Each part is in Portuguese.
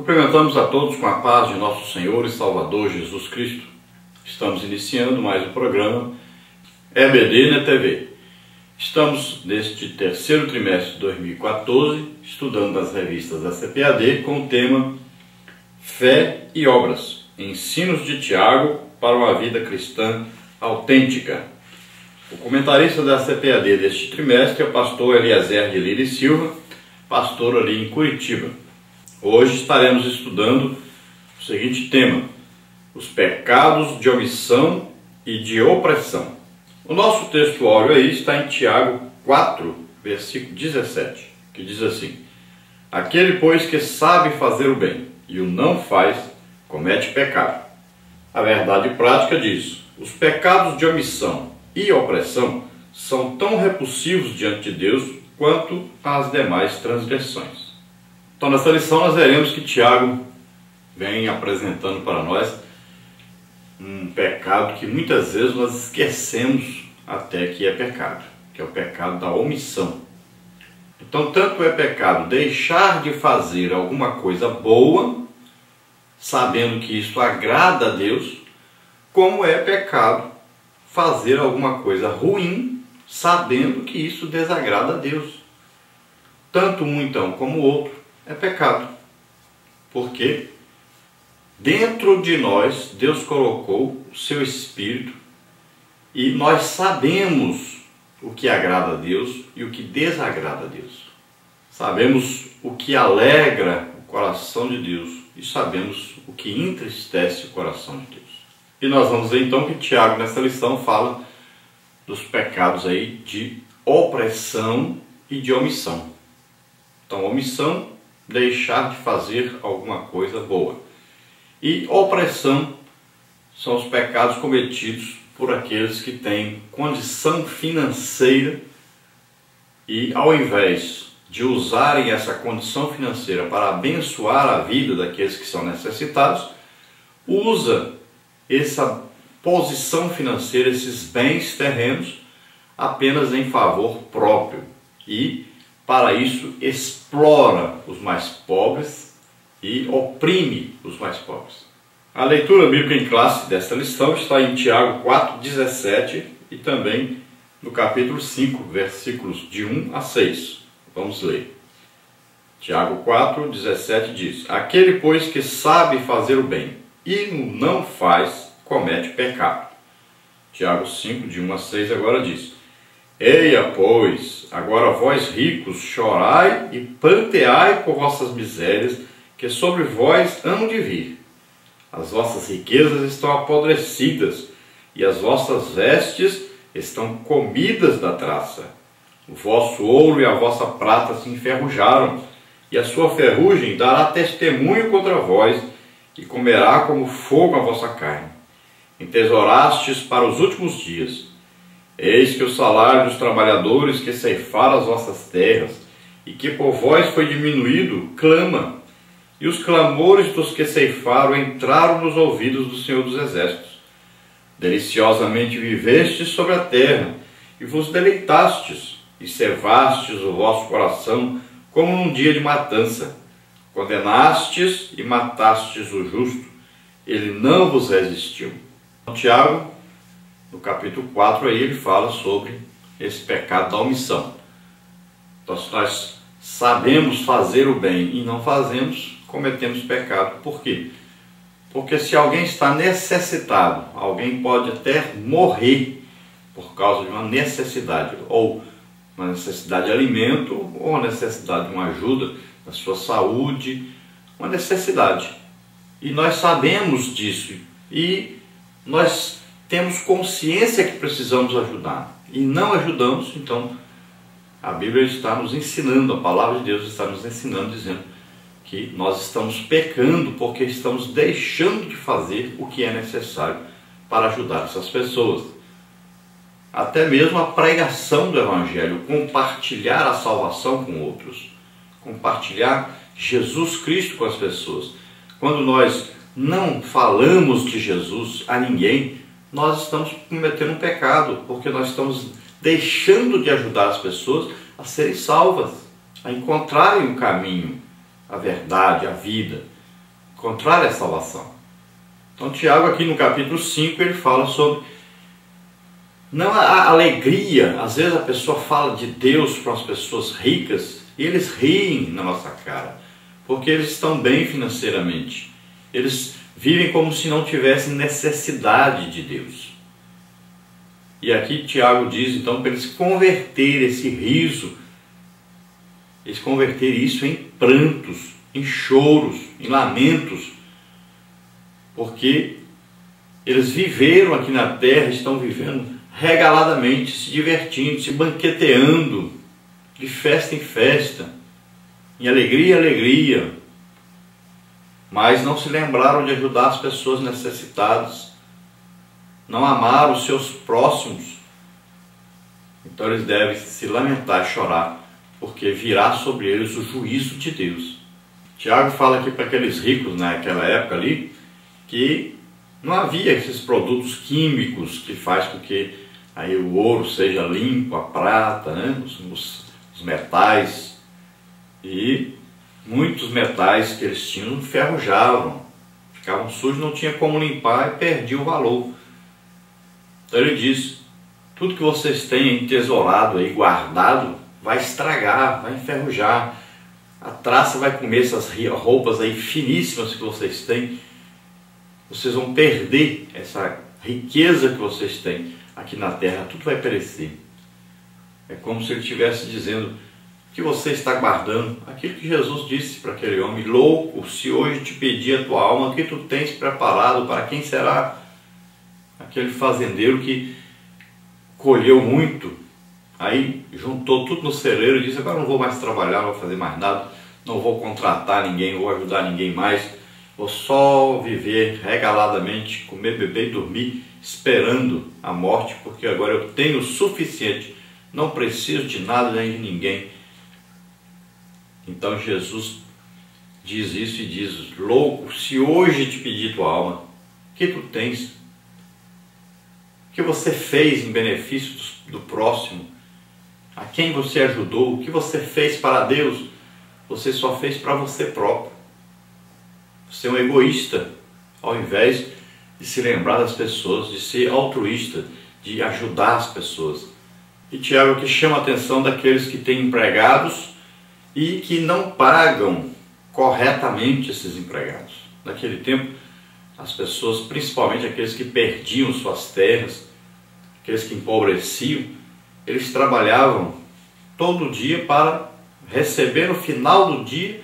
Cumprimentamos a todos com a paz de nosso Senhor e Salvador Jesus Cristo. Estamos iniciando mais um programa EBD na TV. Estamos neste terceiro trimestre de 2014, estudando as revistas da CPAD com o tema Fé e Obras, Ensinos de Tiago para uma Vida Cristã Autêntica. O comentarista da CPAD deste trimestre é o pastor Eliezer de Lira e Silva, pastor ali em Curitiba. Hoje estaremos estudando o seguinte tema: os pecados de omissão e de opressão. O nosso textuário aí está em Tiago 4, versículo 17, que diz assim: aquele, pois, que sabe fazer o bem e o não faz, comete pecado. A verdade prática diz: os pecados de omissão e opressão são tão repulsivos diante de Deus quanto as demais transgressões. Então, nessa lição, nós veremos que Tiago vem apresentando para nós um pecado que muitas vezes nós esquecemos até que é pecado, que é o pecado da omissão. Então, tanto é pecado deixar de fazer alguma coisa boa, sabendo que isso agrada a Deus, como é pecado fazer alguma coisa ruim, sabendo que isso desagrada a Deus. Tanto um, então, como o outro é pecado, porque dentro de nós Deus colocou o seu Espírito e nós sabemos o que agrada a Deus e o que desagrada a Deus. Sabemos o que alegra o coração de Deus e sabemos o que entristece o coração de Deus. E nós vamos ver então que Tiago nessa lição fala dos pecados aí de opressão e de omissão. Então, omissão, deixar de fazer alguma coisa boa. E opressão são os pecados cometidos por aqueles que têm condição financeira e, ao invés de usarem essa condição financeira para abençoar a vida daqueles que são necessitados, usa essa posição financeira, esses bens terrenos, apenas em favor próprio e, para isso, explora os mais pobres e oprime os mais pobres. A leitura bíblica em classe desta lição está em Tiago 4, 17 e também no capítulo 5, versículos de 1 a 6. Vamos ler. Tiago 4, 17 diz: aquele, pois, que sabe fazer o bem e o não faz, comete pecado. Tiago 5, de 1 a 6 agora diz: eia, pois, agora vós ricos, chorai e pranteai por vossas misérias, que sobre vós hão de vir. As vossas riquezas estão apodrecidas, e as vossas vestes estão comidas da traça. O vosso ouro e a vossa prata se enferrujaram, e a sua ferrugem dará testemunho contra vós, e comerá como fogo a vossa carne. Entesourastes para os últimos dias. Eis que o salário dos trabalhadores que ceifaram as vossas terras, e que por vós foi diminuído, clama, e os clamores dos que ceifaram entraram nos ouvidos do Senhor dos Exércitos. Deliciosamente vivestes sobre a terra, e vos deleitaste, e cevastes o vosso coração como num dia de matança. Condenastes e matastes o justo, ele não vos resistiu. Tiago, no capítulo 4, aí ele fala sobre esse pecado da omissão. Então, se nós sabemos fazer o bem e não fazemos, cometemos pecado. Por quê? Porque se alguém está necessitado, alguém pode até morrer por causa de uma necessidade, ou uma necessidade de alimento, ou uma necessidade de uma ajuda na sua saúde, uma necessidade. E nós sabemos disso, e nós temos consciência que precisamos ajudar e não ajudamos. Então a Bíblia está nos ensinando, a palavra de Deus está nos ensinando, dizendo que nós estamos pecando porque estamos deixando de fazer o que é necessário para ajudar essas pessoas. Até mesmo a pregação do Evangelho, compartilhar a salvação com outros, compartilhar Jesus Cristo com as pessoas. Quando nós não falamos de Jesus a ninguém, nós estamos cometendo um pecado, porque nós estamos deixando de ajudar as pessoas a serem salvas, a encontrarem um caminho, a verdade, a vida. contrária à salvação. Então Tiago aqui no capítulo 5 ele fala sobre não a alegria. Às vezes a pessoa fala de Deus para as pessoas ricas e eles riem na nossa cara, porque eles estão bem financeiramente. Eles vivem como se não tivessem necessidade de Deus. E aqui Tiago diz então para eles converter esse riso, eles converter isso em prantos, em choros, em lamentos, porque eles viveram aqui na terra, estão vivendo regaladamente, se divertindo, se banqueteando, de festa em festa, em alegria em alegria, mas não se lembraram de ajudar as pessoas necessitadas, não amaram os seus próximos. Então eles devem se lamentar e chorar, porque virá sobre eles o juízo de Deus. Tiago fala aqui para aqueles ricos naquela época ali, que não havia esses produtos químicos que faz com que aí o ouro seja limpo, a prata, né? os metais, e muitos metais que eles tinham enferrujavam, ficavam sujos, não tinha como limpar e perdia o valor. Então ele diz, tudo que vocês têm entesourado aí, guardado, vai estragar, vai enferrujar, a traça vai comer essas roupas aí finíssimas que vocês têm, vocês vão perder essa riqueza que vocês têm aqui na terra, tudo vai perecer. É como se ele estivesse dizendo que você está guardando aquilo que Jesus disse para aquele homem: louco, se hoje te pedir a tua alma, o que tu tens preparado, para quem será? Aquele fazendeiro que colheu muito, aí juntou tudo no celeiro e disse: agora não vou mais trabalhar, não vou fazer mais nada, não vou contratar ninguém, não vou ajudar ninguém mais, vou só viver regaladamente, comer, beber e dormir, esperando a morte, porque agora eu tenho o suficiente, não preciso de nada nem de ninguém. Então Jesus diz isso e diz: louco, se hoje te pedir tua alma, o que tu tens? O que você fez em benefício do próximo? A quem você ajudou? O que você fez para Deus? Você só fez para você próprio. Você é um egoísta, ao invés de se lembrar das pessoas, de ser altruísta, de ajudar as pessoas. E Tiago aqui chama a atenção daqueles que têm empregados e que não pagam corretamente esses empregados. Naquele tempo, as pessoas, principalmente aqueles que perdiam suas terras, aqueles que empobreciam, eles trabalhavam todo dia para receber no final do dia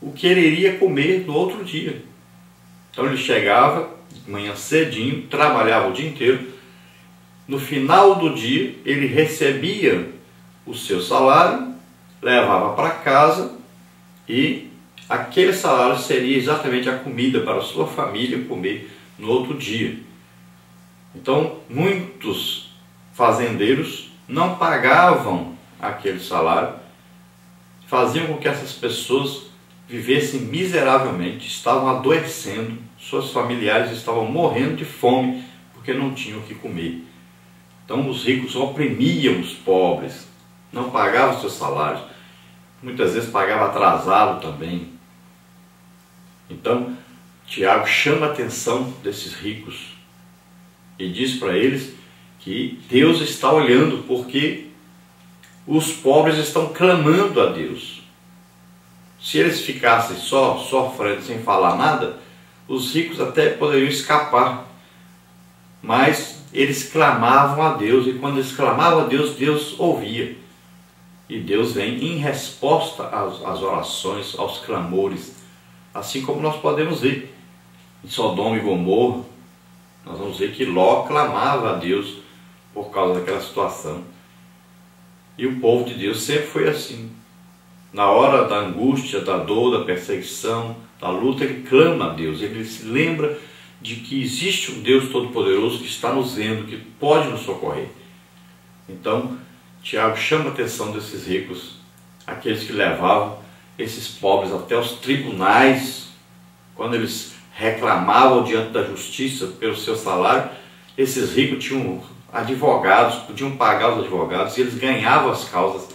o que ele iria comer no outro dia. Então ele chegava de manhã cedinho, trabalhava o dia inteiro, no final do dia ele recebia o seu salário, levava para casa e aquele salário seria exatamente a comida para a sua família comer no outro dia. Então muitos fazendeiros não pagavam aquele salário, faziam com que essas pessoas vivessem miseravelmente, estavam adoecendo, seus familiares estavam morrendo de fome porque não tinham o que comer. Então os ricos oprimiam os pobres, não pagavam seus salários, muitas vezes pagavam atrasado também. Então Tiago chama a atenção desses ricos e diz para eles que Deus está olhando, porque os pobres estão clamando a Deus. Se eles ficassem só sofrendo sem falar nada, os ricos até poderiam escapar, mas eles clamavam a Deus, e quando eles clamavam a Deus, Deus ouvia. E Deus vem em resposta às orações, aos clamores, assim como nós podemos ver em Sodoma e Gomorra. Nós vamos ver que Ló clamava a Deus por causa daquela situação. E o povo de Deus sempre foi assim. Na hora da angústia, da dor, da perseguição, da luta, ele clama a Deus. Ele se lembra de que existe um Deus Todo-Poderoso que está nos vendo, que pode nos socorrer. Então, Tiago chama a atenção desses ricos, aqueles que levavam esses pobres até os tribunais, quando eles reclamavam diante da justiça pelo seu salário. Esses ricos tinham advogados, podiam pagar os advogados, e eles ganhavam as causas.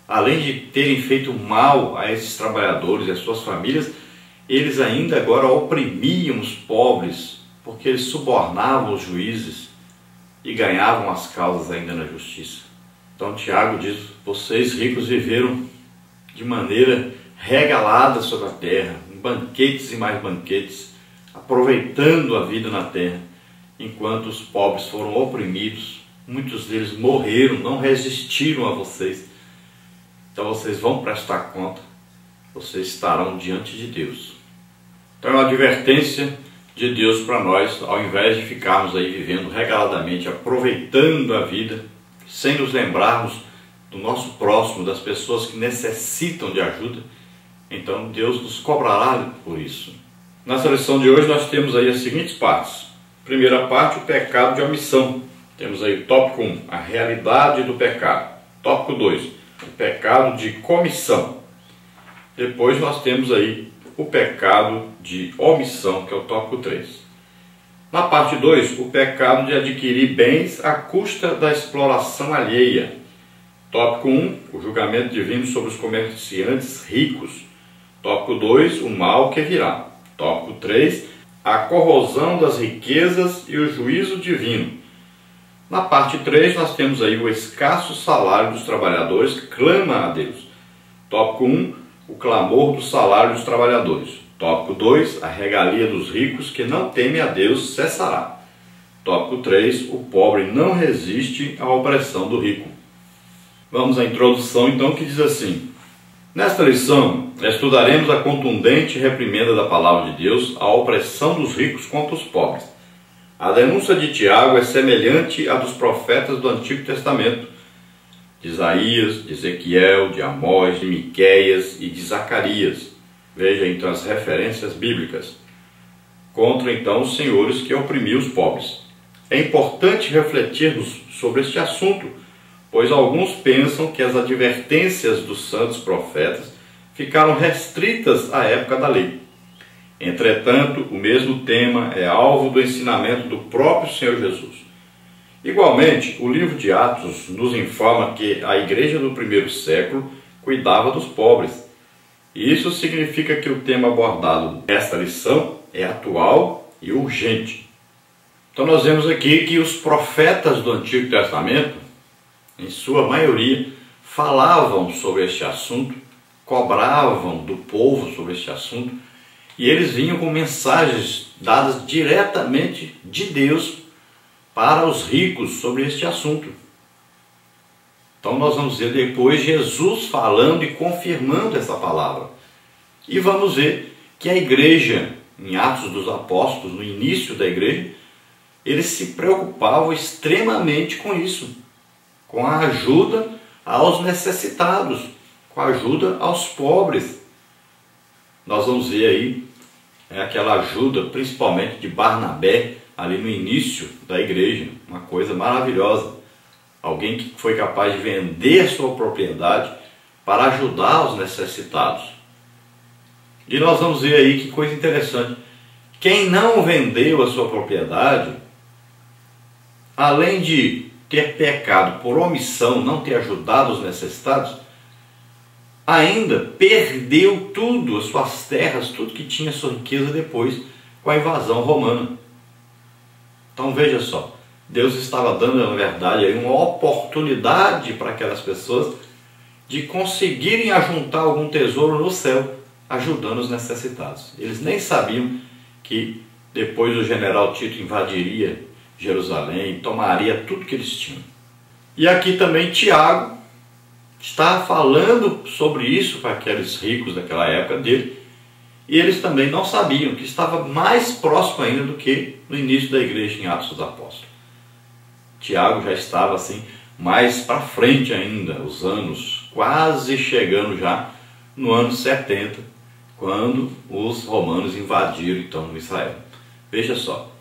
Além de terem feito mal a esses trabalhadores e às suas famílias, eles ainda agora oprimiam os pobres, porque eles subornavam os juízes e ganhavam as causas ainda na justiça. Então Tiago diz: vocês ricos viveram de maneira regalada sobre a terra, em banquetes e mais banquetes, aproveitando a vida na terra, enquanto os pobres foram oprimidos. Muitos deles morreram, não resistiram a vocês. Então vocês vão prestar conta, vocês estarão diante de Deus. Então é uma advertência de Deus para nós, ao invés de ficarmos aí vivendo regaladamente, aproveitando a vida, sem nos lembrarmos do nosso próximo, das pessoas que necessitam de ajuda. Então Deus nos cobrará por isso. Nessa lição de hoje nós temos aí as seguintes partes. Primeira parte, o pecado de omissão. Temos aí o tópico 1, a realidade do pecado. Tópico 2, o pecado de comissão. Depois nós temos aí o pecado de omissão, que é o tópico 3. Na parte 2, o pecado de adquirir bens à custa da exploração alheia. Tópico 1, o julgamento divino sobre os comerciantes ricos. Tópico 2, o mal que virá. Tópico 3, a corrosão das riquezas e o juízo divino. Na parte 3, nós temos aí o escasso salário dos trabalhadores que clamam a Deus. Tópico 1, o clamor do salário dos trabalhadores. Tópico 2, a regalia dos ricos que não temem a Deus cessará. Tópico 3, o pobre não resiste à opressão do rico. Vamos à introdução então, que diz assim: nesta lição, estudaremos a contundente reprimenda da palavra de Deus à opressão dos ricos contra os pobres. A denúncia de Tiago é semelhante à dos profetas do Antigo Testamento, de Isaías, de Ezequiel, de Amós, de Miqueias e de Zacarias. Veja então as referências bíblicas. Contra então os senhores que oprimiam os pobres. É importante refletirmos sobre este assunto, pois alguns pensam que as advertências dos santos profetas ficaram restritas à época da lei. Entretanto, o mesmo tema é alvo do ensinamento do próprio Senhor Jesus. Igualmente, o livro de Atos nos informa que a igreja do primeiro século cuidava dos pobres. E isso significa que o tema abordado nesta lição é atual e urgente. Então nós vemos aqui que os profetas do Antigo Testamento, em sua maioria, falavam sobre este assunto, cobravam do povo sobre este assunto, e eles vinham com mensagens dadas diretamente de Deus para os ricos sobre este assunto. Então nós vamos ver depois Jesus falando e confirmando essa palavra. E vamos ver que a igreja, em Atos dos Apóstolos, no início da igreja, eles se preocupavam extremamente com isso, com a ajuda aos necessitados, com a ajuda aos pobres. Nós vamos ver aí aquela ajuda, principalmente de Barnabé, ali no início da igreja, uma coisa maravilhosa. Alguém que foi capaz de vender sua propriedade para ajudar os necessitados. E nós vamos ver aí que coisa interessante. Quem não vendeu a sua propriedade, além de ter pecado por omissão, não ter ajudado os necessitados, ainda perdeu tudo, as suas terras, tudo que tinha sua riqueza depois com a invasão romana. Então veja só, Deus estava dando, na verdade, aí uma oportunidade para aquelas pessoas de conseguirem ajuntar algum tesouro no céu, ajudando os necessitados. Eles nem sabiam que depois o general Tito invadiria Jerusalém e tomaria tudo que eles tinham. E aqui também Tiago está falando sobre isso para aqueles ricos daquela época dele, e eles também não sabiam que estava mais próximo ainda do que no início da igreja em Atos dos Apóstolos. Tiago já estava assim mais para frente ainda, os anos quase chegando já no ano 70, quando os romanos invadiram então Israel. Veja só,